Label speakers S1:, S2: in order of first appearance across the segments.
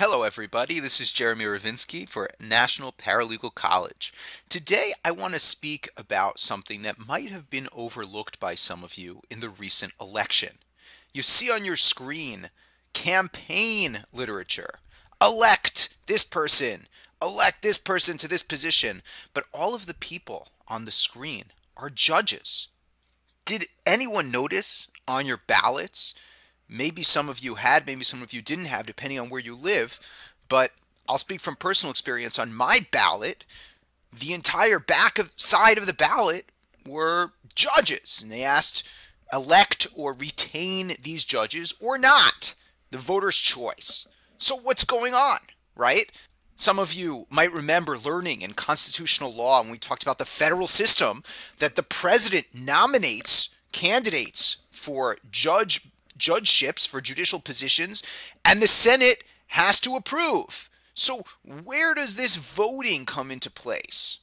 S1: Hello everybody, this is Jeremy Ravinsky for National Paralegal College. Today I want to speak about something that might have been overlooked by some of you in the recent election. You see on your screen campaign literature. Elect this person to this position, but all of the people on the screen are judges. Did anyone notice on your ballots? Maybe some of you had, maybe some of you didn't have, depending on where you live. But I'll speak from personal experience. On my ballot, the entire side of the ballot were judges. And they asked, elect or retain these judges or not. The voter's choice. So what's going on, right? Some of you might remember learning in constitutional law when we talked about the federal system that the president nominates candidates for judgeships, for judicial positions, and the Senate has to approve. So where does this voting come into place?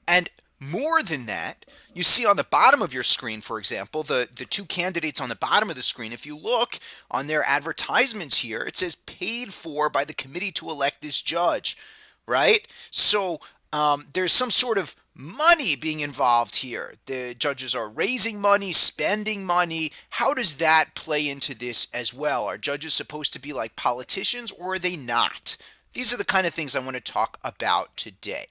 S1: And more than that, you see on the bottom of your screen, for example, the two candidates on the bottom of the screen, if you look on their advertisements here, it says paid for by the committee to elect this judge, right? So there's some sort of money being involved here. The judges are raising money, spending money. How does that play into this as well? Are judges supposed to be like politicians or are they not? These are the kind of things I want to talk about today.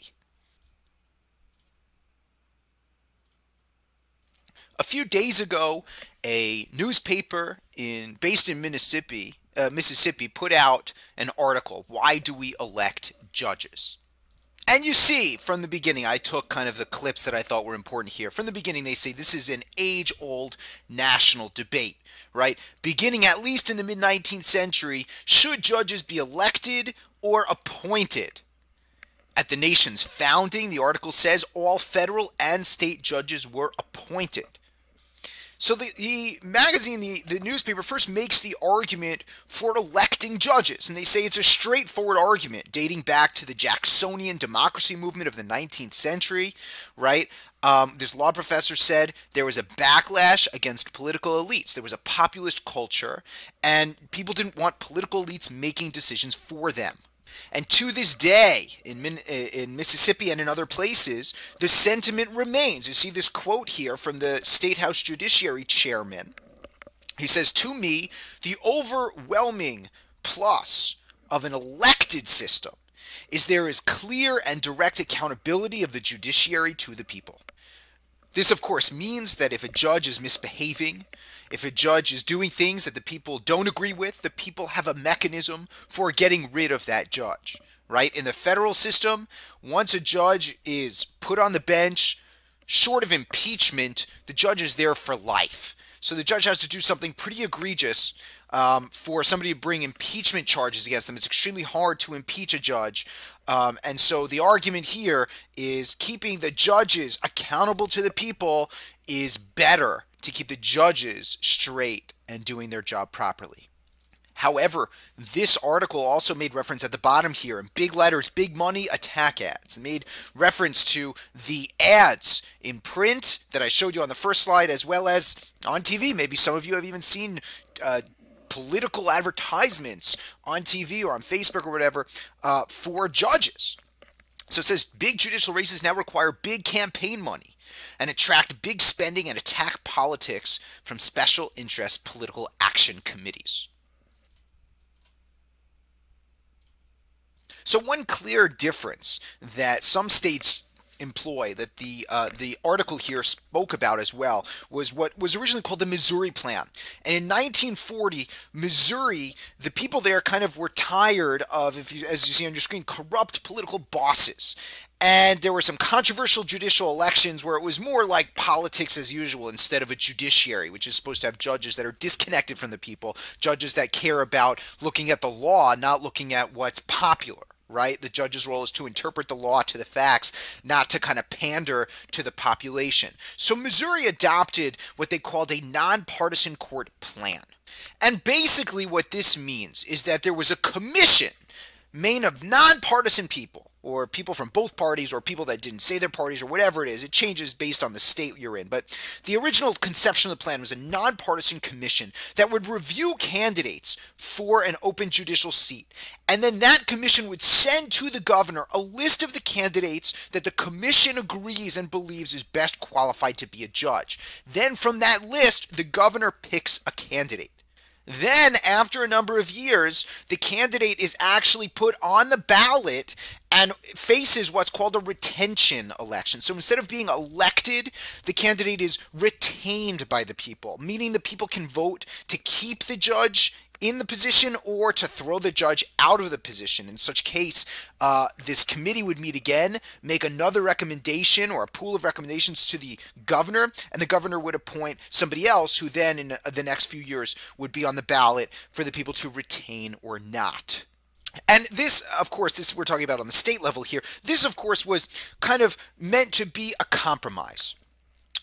S1: A few days ago, a newspaper based in Mississippi put out an article, Why Do We Elect Judges? And you see, from the beginning, I took kind of the clips that I thought were important here. From the beginning, they say this is an age-old national debate, right? Beginning at least in the mid-19th century, should judges be elected or appointed? At the nation's founding, the article says all federal and state judges were appointed. So the magazine, the newspaper first makes the argument for electing judges, and they say it's a straightforward argument dating back to the Jacksonian democracy movement of the 19th century, right? This law professor said there was a backlash against political elites. There was a populist culture, and people didn't want political elites making decisions for them. And to this day, in Mississippi and in other places, the sentiment remains. You see this quote here from the State House Judiciary Chairman. He says, "To me, the overwhelming plus of an elected system is there is clear and direct accountability of the judiciary to the people." This, of course, means that if a judge is misbehaving, if a judge is doing things that the people don't agree with, the people have a mechanism for getting rid of that judge, right? In the federal system, once a judge is put on the bench, short of impeachment, the judge is there for life. So the judge has to do something pretty egregious for somebody to bring impeachment charges against them. It's extremely hard to impeach a judge. And so the argument here is keeping the judges accountable to the people is better to keep the judges straight and doing their job properly. However, this article also made reference at the bottom here in big letters, big money, attack ads. It made reference to the ads in print that I showed you on the first slide as well as on TV. Maybe some of you have even seen political advertisements on TV or on Facebook or whatever for judges. So it says big judicial races now require big campaign money and attract big spending and attack politics from special interest political action committees. So one clear difference that some states employ that the article here spoke about as well was what was originally called the Missouri Plan. And in 1940, Missouri, the people there kind of were tired of, as you see on your screen, corrupt political bosses. And there were some controversial judicial elections where it was more like politics as usual instead of a judiciary, which is supposed to have judges that are disconnected from the people, judges that care about looking at the law, not looking at what's popular. Right? The judge's role is to interpret the law to the facts, not to kind of pander to the population. So Missouri adopted what they called a nonpartisan court plan. And basically what this means is that there was a commission made of nonpartisan people or people from both parties, or people that didn't say their parties, or whatever it is. It changes based on the state you're in. But the original conception of the plan was a nonpartisan commission that would review candidates for an open judicial seat. And then that commission would send to the governor a list of the candidates that the commission agrees and believes is best qualified to be a judge. Then from that list, the governor picks a candidate. Then, after a number of years, the candidate is actually put on the ballot and faces what's called a retention election. So instead of being elected, the candidate is retained by the people, meaning the people can vote to keep the judge in the position or to throw the judge out of the position. In such case, this committee would meet again, make another recommendation or a pool of recommendations to the governor, and the governor would appoint somebody else who then in the next few years would be on the ballot for the people to retain or not. And this, of course, this we're talking about on the state level here. This, of course, was kind of meant to be a compromise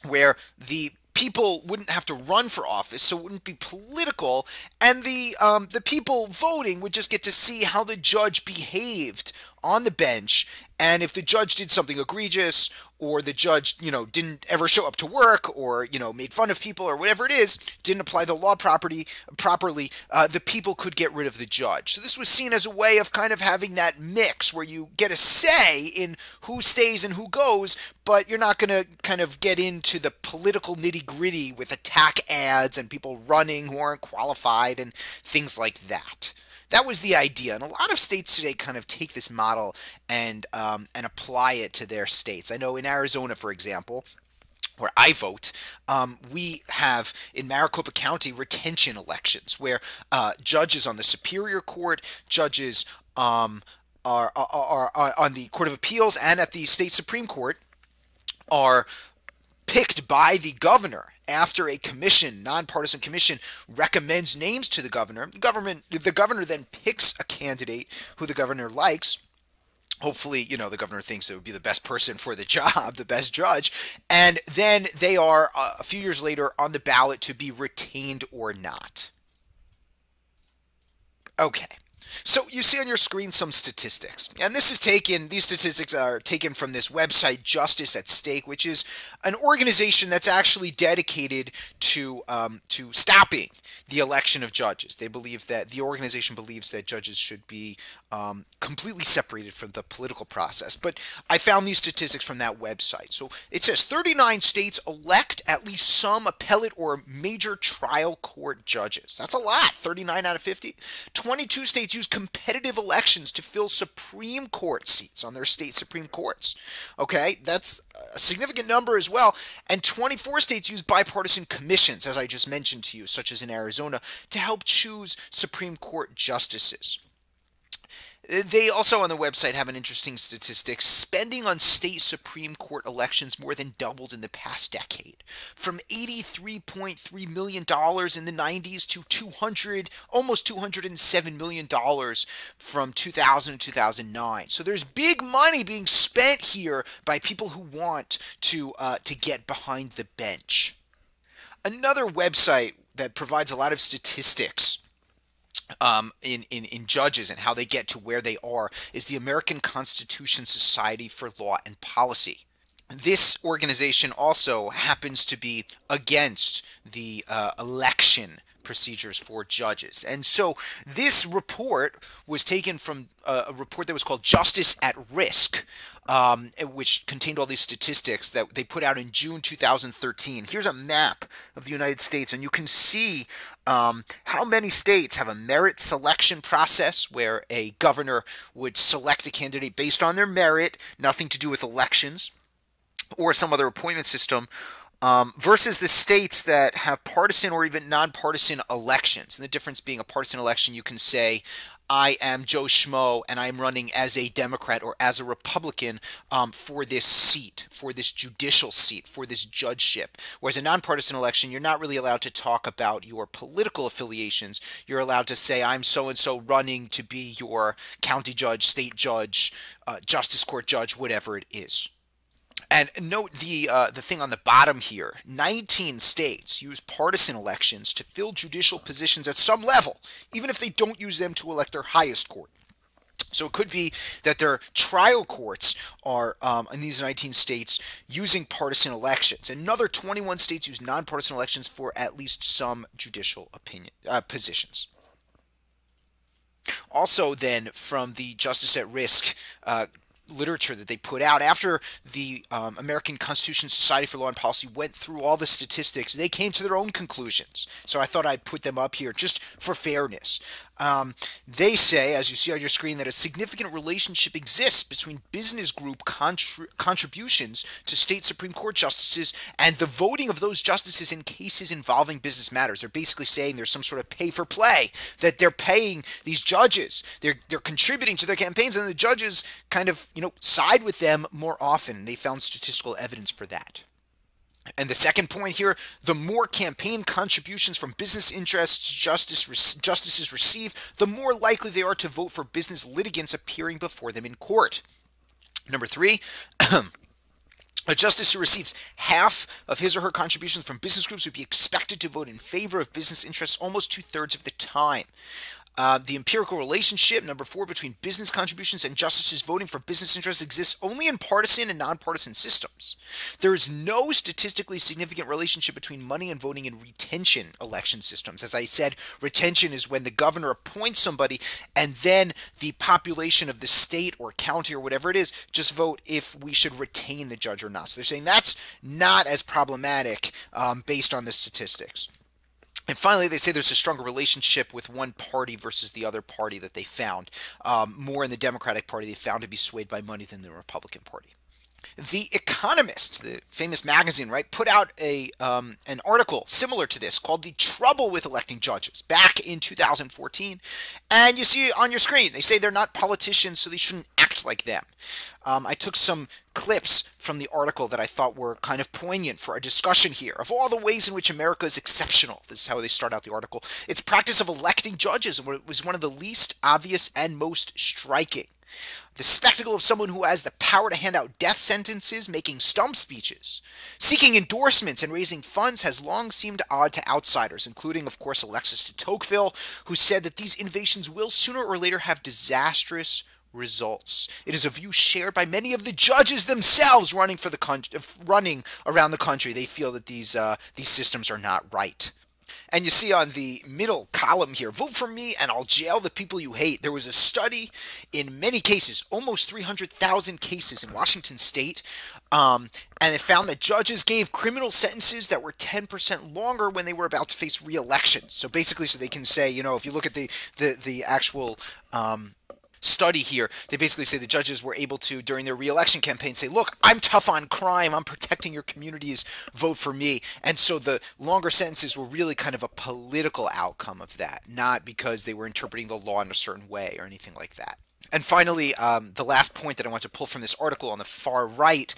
S1: where the people wouldn't have to run for office, so it wouldn't be political, and the people voting would just get to see how the judge behaved on the bench. And if the judge did something egregious, or the judge, didn't ever show up to work, or, made fun of people, or whatever it is, didn't apply the law properly, the people could get rid of the judge. So this was seen as a way of kind of having that mix where you get a say in who stays and who goes, but you're not going to kind of get into the political nitty-gritty with attack ads and people running who aren't qualified and things like that. That was the idea, and a lot of states today kind of take this model and apply it to their states. I know in Arizona, for example, where I vote, we have in Maricopa County retention elections where judges on the Superior Court, judges are on the Court of Appeals and at the state Supreme Court are picked by the governor after a commission, nonpartisan commission, recommends names to the governor. The governor then picks a candidate who the governor likes. Hopefully, the governor thinks it would be the best person for the job, the best judge. And then they are, a few years later, on the ballot to be retained or not. Okay. So you see on your screen some statistics, and these statistics are taken from this website, Justice at Stake, which is an organization that's actually dedicated to stopping the election of judges. The organization believes that judges should be completely separated from the political process. But I found these statistics from that website. So it says 39 states elect at least some appellate or major trial court judges. That's a lot, 39 out of 50. 22 states use competitive elections to fill Supreme Court seats on their state Supreme Courts. Okay, that's a significant number as well. And 24 states use bipartisan commissions, as I just mentioned to you, such as in Arizona, to help choose Supreme Court justices. They also on the website have an interesting statistic. Spending on state Supreme Court elections more than doubled in the past decade, from $83.3 million in the 90s to almost $207 million from 2000 to 2009. So there's big money being spent here by people who want to get behind the bench. Another website that provides a lot of statistics in judges and how they get to where they are is the American Constitution Society for Law and Policy. This organization also happens to be against the election procedures for judges. And so this report was taken from a report that was called Justice at Risk, which contained all these statistics that they put out in June 2013. Here's a map of the United States, and you can see how many states have a merit selection process where a governor would select a candidate based on their merit, nothing to do with elections or some other appointment system, versus the states that have partisan or even nonpartisan elections. And the difference being a partisan election, you can say, I am Joe Schmo and I'm running as a Democrat or as a Republican for this seat, for this judicial seat, for this judgeship. Whereas a nonpartisan election, you're not really allowed to talk about your political affiliations. You're allowed to say, I'm so-and-so running to be your county judge, state judge, justice court judge, whatever it is. And note the thing on the bottom here, 19 states use partisan elections to fill judicial positions at some level, even if they don't use them to elect their highest court. So it could be that their trial courts are, in these 19 states, using partisan elections. Another 21 states use nonpartisan elections for at least some judicial positions. Also, then, from the Justice at Risk literature that they put out after the American Constitution Society for Law and Policy went through all the statistics, they came to their own conclusions. So I thought I'd put them up here just for fairness. They say, as you see on your screen, that a significant relationship exists between business group contributions to state Supreme Court justices and the voting of those justices in cases involving business matters. They're basically saying there's some sort of pay for play, that they're paying these judges. They're contributing to their campaigns, and the judges kind of, side with them more often. They found statistical evidence for that. And the second point here, the more campaign contributions from business interests justices receive, the more likely they are to vote for business litigants appearing before them in court. Number three, a justice who receives half of his or her contributions from business groups would be expected to vote in favor of business interests almost 2/3 of the time. The empirical relationship, number four, between business contributions and justices voting for business interests exists only in partisan and nonpartisan systems. There is no statistically significant relationship between money and voting in retention election systems. As I said, retention is when the governor appoints somebody and then the population of the state or county or whatever it is just vote if we should retain the judge or not. So they're saying that's not as problematic based on the statistics. And finally, they say there's a stronger relationship with one party versus the other party that they found. More in the Democratic Party, they found to be swayed by money than the Republican Party. The Economist, the famous magazine, right, put out an article similar to this called "The Trouble with Electing Judges" back in 2014. And you see on your screen, they say they're not politicians, so they shouldn't act like them. I took some clips from the article that I thought were kind of poignant for a discussion here of all the ways in which America is exceptional. This is how they start out the article. Its practice of electing judges was one of the least obvious and most striking. The spectacle of someone who has the power to hand out death sentences, making stump speeches, seeking endorsements, and raising funds has long seemed odd to outsiders, including, of course, Alexis de Tocqueville, who said that these innovations will sooner or later have disastrous results. It is a view shared by many of the judges themselves running around the country. They feel that these systems are not right. And you see on the middle column here, vote for me and I'll jail the people you hate. There was a study in many cases, almost 300,000 cases in Washington state, and it found that judges gave criminal sentences that were 10% longer when they were about to face re-election. So basically, so they can say, if you look at the actual study here, they basically say the judges were able to, during their re-election campaign, say, look, I'm tough on crime, I'm protecting your communities, vote for me. And so the longer sentences were really kind of a political outcome of that, not because they were interpreting the law in a certain way or anything like that. And finally, the last point that I want to pull from this article on the far right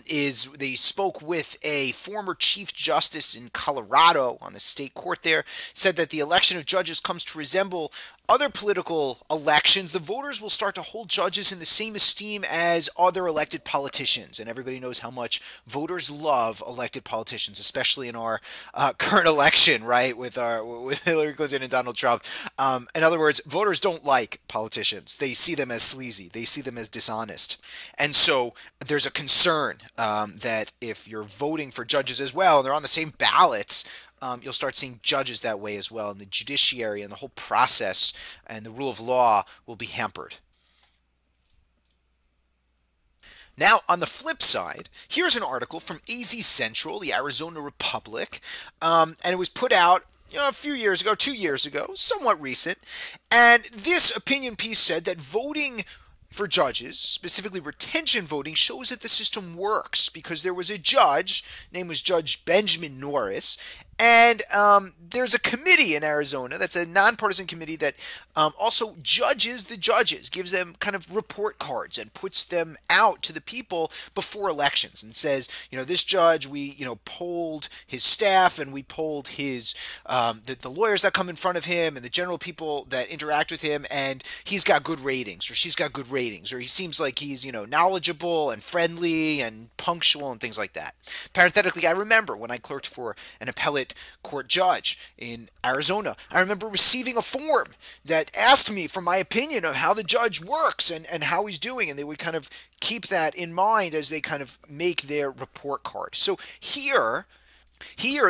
S1: is they spoke with a former Chief Justice in Colorado on the state court there, said that the election of judges comes to resemble other political elections. The voters will start to hold judges in the same esteem as other elected politicians. And everybody knows how much voters love elected politicians, especially in our current election, right, with Hillary Clinton and Donald Trump. In other words, voters don't like politicians. They see them as sleazy. They see them as dishonest. And so there's a concern that if you're voting for judges as well, and they're on the same ballots, you'll start seeing judges that way as well, and the judiciary and the whole process and the rule of law will be hampered. Now, on the flip side, here's an article from AZ Central, the Arizona Republic, and it was put out a few years ago, 2 years ago, somewhat recent, and this opinion piece said that voting for judges, specifically retention voting, shows that the system works because there was a judge, name was Judge Benjamin Norris, and there's a committee in Arizona that's a nonpartisan committee that also judges the judges, gives them kind of report cards and puts them out to the people before elections and says, this judge, we, polled his staff and we polled his, the lawyers that come in front of him and the general people that interact with him, and he's got good ratings or she's got good ratings or he seems like he's, knowledgeable and friendly and punctual and things like that. Parenthetically, I remember when I clerked for an appellate appellate court judge in Arizona. I remember receiving a form that asked me for my opinion of how the judge works and how he's doing, and they would kind of keep that in mind as they kind of make their report card. So here,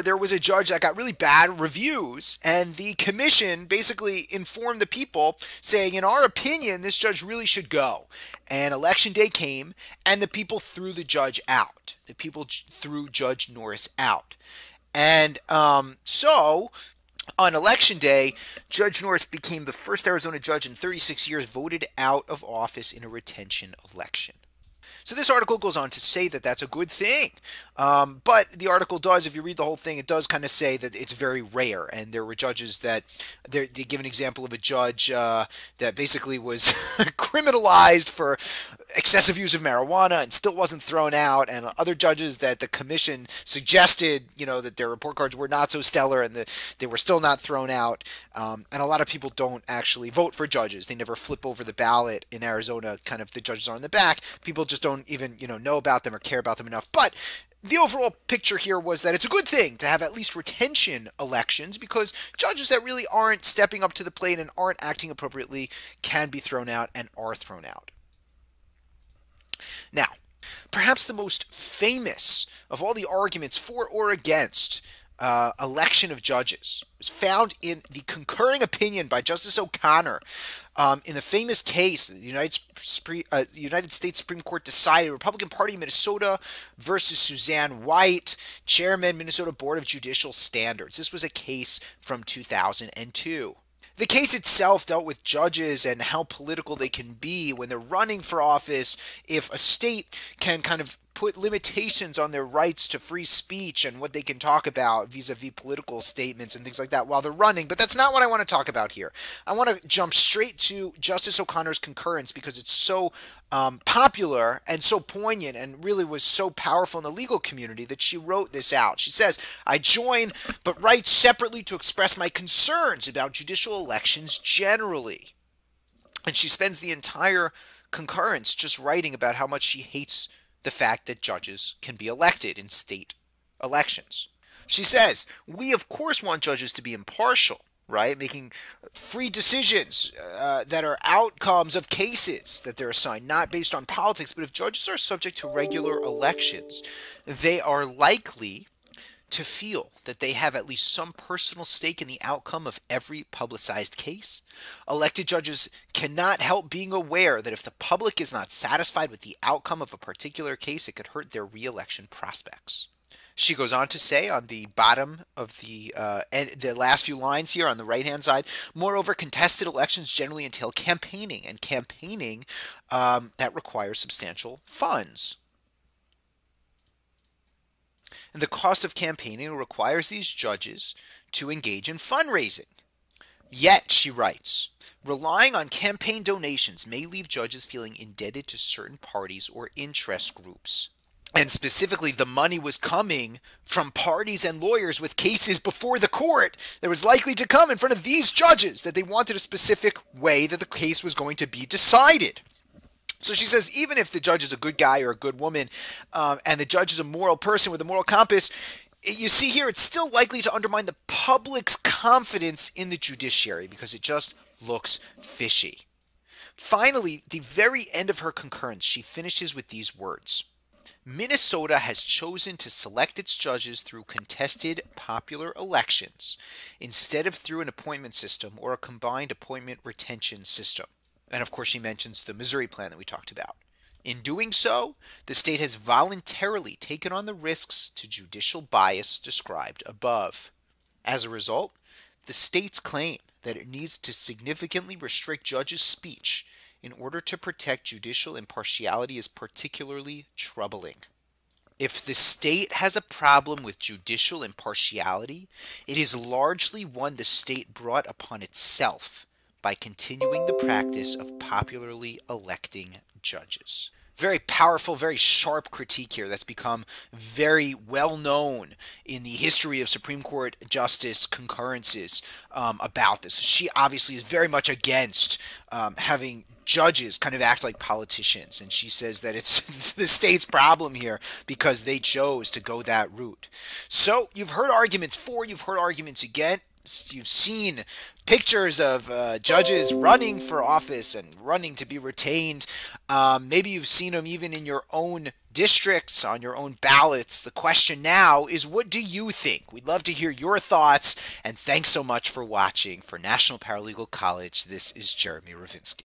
S1: there was a judge that got really bad reviews, and the commission basically informed the people saying, in our opinion, this judge really should go. And election day came, and the people threw the judge out. The people threw Judge Norris out. And so on election day, Judge Norris became the first Arizona judge in 36 years voted out of office in a retention election. So this article goes on to say that that's a good thing. But the article does, if you read the whole thing, it does kind of say that it's very rare. And there were judges that, they give an example of a judge that basically was criminalized for excessive use of marijuana and still wasn't thrown out. And other judges that the commission suggested, that their report cards were not so stellar and that they were still not thrown out. And a lot of people don't actually vote for judges. They never flip over the ballot in Arizona. Kind of the judges are in the back. People just don't even, know about them or care about them enough. But the overall picture here was that it's a good thing to have at least retention elections, because judges that really aren't stepping up to the plate and aren't acting appropriately can be thrown out and are thrown out. Now, perhaps the most famous of all the arguments for or against election of judges was found in the concurring opinion by Justice O'Connor in the famous case the United States Supreme Court decided, Republican Party of Minnesota versus Suzanne White, Chairman, Minnesota Board of Judicial Standards. This was a case from 2002. The case itself dealt with judges and how political they can be when they're running for office, if a state can kind of put limitations on their rights to free speech and what they can talk about vis-a-vis political statements and things like that while they're running. But that's not what I want to talk about here. I want to jump straight to Justice O'Connor's concurrence because it's so popular and so poignant and really was so powerful in the legal community that she wrote this out. She says, I join but write separately to express my concerns about judicial elections generally. And she spends the entire concurrence just writing about how much she hates the fact that judges can be elected in state elections. She says, we of course want judges to be impartial, right? Making free decisions that are outcomes of cases that they're assigned, not based on politics. But if judges are subject to regular elections, they are likely to feel that they have at least some personal stake in the outcome of every publicized case. Elected judges cannot help being aware that if the public is not satisfied with the outcome of a particular case, it could hurt their re-election prospects. She goes on to say on the bottom of the last few lines here on the right-hand side, moreover, contested elections generally entail campaigning, and campaigning that requires substantial funds. And the cost of campaigning requires these judges to engage in fundraising. Yet, she writes, relying on campaign donations may leave judges feeling indebted to certain parties or interest groups. And specifically, the money was coming from parties and lawyers with cases before the court that was likely to come in front of these judges, that they wanted a specific way that the case was going to be decided. So she says, even if the judge is a good guy or a good woman, and the judge is a moral person with a moral compass, you see here it's still likely to undermine the public's confidence in the judiciary because it just looks fishy. Finally, the very end of her concurrence, she finishes with these words. Minnesota has chosen to select its judges through contested popular elections instead of through an appointment system or a combined appointment retention system. And of course, she mentions the Missouri plan that we talked about. In doing so, the state has voluntarily taken on the risks to judicial bias described above. As a result, the state's claim that it needs to significantly restrict judges' speech in order to protect judicial impartiality is particularly troubling. If the state has a problem with judicial impartiality, it is largely one the state brought upon itself by continuing the practice of popularly electing judges. Very powerful, very sharp critique here that's become very well known in the history of Supreme Court justice concurrences about this. She obviously is very much against having judges kind of act like politicians, and she says that it's the state's problem here because they chose to go that route. So you've heard arguments for, you've heard arguments against. You've seen pictures of judges running for office and running to be retained. Maybe you've seen them even in your own districts, on your own ballots. The question now is, what do you think? We'd love to hear your thoughts, and thanks so much for watching. For National Paralegal College, this is Jeremy Ravinsky.